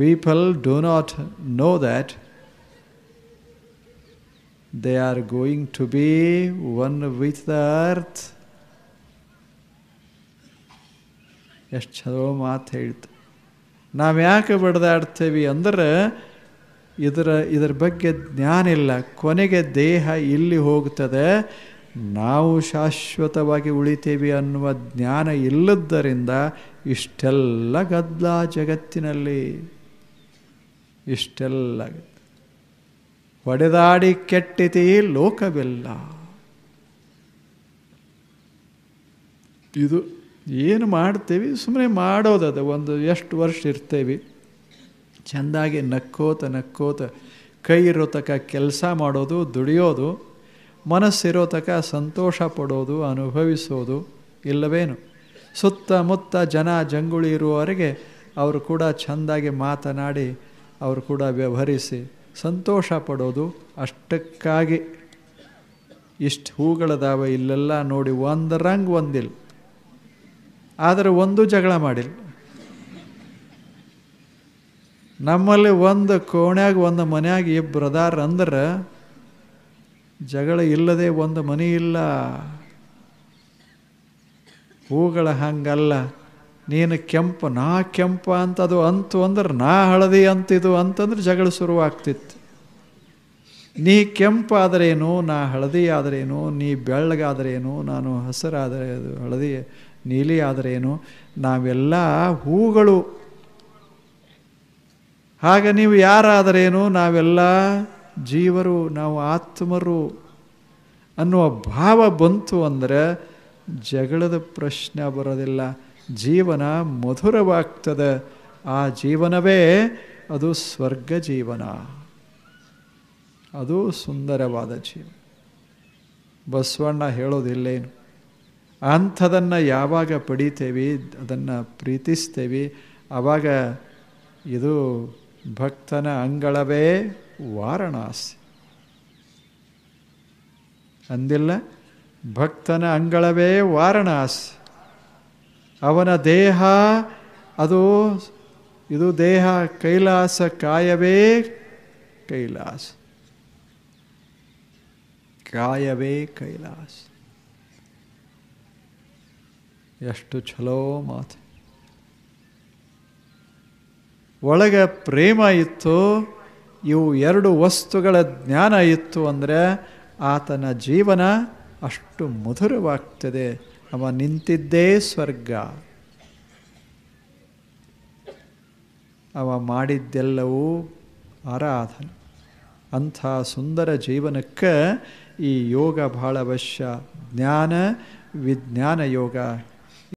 People do not know that they are going to be one with the earth. ಎಷ್ಟು ಚಲೋ ಮಾತು ಹೇಳ್ತು. ನಾವು ಯಾಕೆ ಬಡ್ದಾಡ್ತೇವೆ ಅಂದ್ರೆ ಇದರ ಬಗ್ಗೆ ಜ್ಞಾನ ಇಲ್ಲ. ಕೊನೆಗೆ ದೇಹ ಇಲ್ಲಿ ಹೋಗ್ತದೆ, ನಾವು ಶಾಶ್ವತವಾಗಿ ಉಳಿತೇವೆ ಅನ್ನುವ ಜ್ಞಾನ ಇಲ್ಲದ್ದರಿಂದ ಇಷ್ಟೆಲ್ಲ ಗದ್ದಲ ಜಗತ್ತಿನಲ್ಲಿ. ಇಷ್ಟೆಲ್ಲ ಹೊಡೆದಾಡಿ ಕೆಟ್ಟಿತಿ ಲೋಕವೆಲ್ಲ. ಇದು ಏನು ಮಾಡ್ತೇವೆ, ಸುಮ್ಮನೆ ಮಾಡೋದದು. ಒಂದು ಎಷ್ಟು ವರ್ಷ ಇರ್ತೇವೆ, ಚೆಂದಾಗಿ ನಕ್ಕೋತ ಕೈ ಇರೋ ತನಕ ಕೆಲಸ ಮಾಡೋದು, ದುಡಿಯೋದು, ಮನಸ್ಸಿರೋ ತನಕ ಸಂತೋಷ ಪಡೋದು, ಅನುಭವಿಸೋದು ಇಲ್ಲವೇನು. ಸುತ್ತಮುತ್ತ ಜನ ಜಂಗುಳಿ ಇರುವವರೆಗೆ ಅವರು ಕೂಡ ಚೆಂದಾಗಿ ಮಾತನಾಡಿ ಅವರು ಕೂಡ ವ್ಯವಹರಿಸಿ ಸಂತೋಷ ಪಡೋದು. ಅಷ್ಟಕ್ಕಾಗಿ ಇಷ್ಟು ಹೂಗಳದಾವ ಇಲ್ಲೆಲ್ಲ ನೋಡಿ, ಒಂದು ರಂಗ್ ಒಂದಿಲ್ಲ, ಆದರೆ ಒಂದು ಜಗಳ ಮಾಡಿಲ್ಲ. ನಮ್ಮಲ್ಲಿ ಒಂದು ಕೋಣ್ಯಾಗ ಒಂದು ಮನ್ಯಾಗ ಇಬ್ಬರು ಅದಾರ ಅಂದ್ರೆ ಜಗಳ ಇಲ್ಲದೆ ಒಂದು ಮನೆ ಇಲ್ಲ. ಹೂಗಳ ಹಂಗಲ್ಲ. ನೀನು ಕೆಂಪು ನಾ ಕೆಂಪ ಅಂತದು ಅಂತು ಅಂದ್ರೆ ನಾ ಹಳದಿ ಅಂತಿದು ಅಂತಂದ್ರೆ ಜಗಳ ಶುರುವಾಗ್ತಿತ್ತು. ನೀ ಕೆಂಪಾದರೇನು, ನಾ ಹಳದಿ ಆದರೇನು, ನೀ ಬೆಳ್ಳಗಾದರೇನು, ನಾನು ಹಸಿರಾದರೆ ಅದು ಹಳದಿ ನೀಲಿ ಆದರೇನು, ನಾವೆಲ್ಲ ಹೂಗಳು. ಆಗ ನೀವು ಯಾರಾದರೇನು, ನಾವೆಲ್ಲ ಜೀವರು, ನಾವು ಆತ್ಮರು ಅನ್ನುವ ಭಾವ ಬಂತು ಅಂದರೆ ಜಗಳದ ಪ್ರಶ್ನೆ ಬರೋದಿಲ್ಲ. ಜೀವನ ಮಧುರವಾಗ್ತದೆ. ಆ ಜೀವನವೇ ಅದು ಸ್ವರ್ಗ ಜೀವನ, ಅದು ಸುಂದರವಾದ ಜೀವನ. ಬಸವಣ್ಣ ಹೇಳೋದಿಲ್ಲೇನು, ಅಂಥದನ್ನು ಯಾವಾಗ ಪಡಿತೇವೆ, ಅದನ್ನು ಪ್ರೀತಿಸ್ತೇವೆ, ಆವಾಗ ಇದು ಭಕ್ತನ ಅಂಗಳವೇ ವಾರಣಾಸಿ ಅಂದಿಲ್ಲ. ಭಕ್ತನ ಅಂಗಳವೇ ವಾರಣಾಸಿ. ಅವನ ದೇಹ ಅದು, ಇದು ದೇಹ ಕೈಲಾಸ, ಕಾಯವೇ ಕೈಲಾಸ, ಕಾಯವೇ ಕೈಲಾಸ. ಎಷ್ಟು ಚಲೋ ಮಾತು. ಒಳಗೆ ಪ್ರೇಮ ಇತ್ತು, ಇವು ಎರಡು ವಸ್ತುಗಳ ಜ್ಞಾನ ಇತ್ತು ಅಂದರೆ ಆತನ ಜೀವನ ಅಷ್ಟು ಮಧುರವಾಗ್ತದೆ. ಅವ ನಿಂತಿದ್ದೇ ಸ್ವರ್ಗ, ಅವ ಮಾಡಿದ್ದೆಲ್ಲವೂ ಆರಾಧನೆ. ಅಂಥ ಸುಂದರ ಜೀವನಕ್ಕೆ ಈ ಯೋಗ ಬಹಳ ಅವಶ್ಯ. ಜ್ಞಾನ ವಿಜ್ಞಾನ ಯೋಗ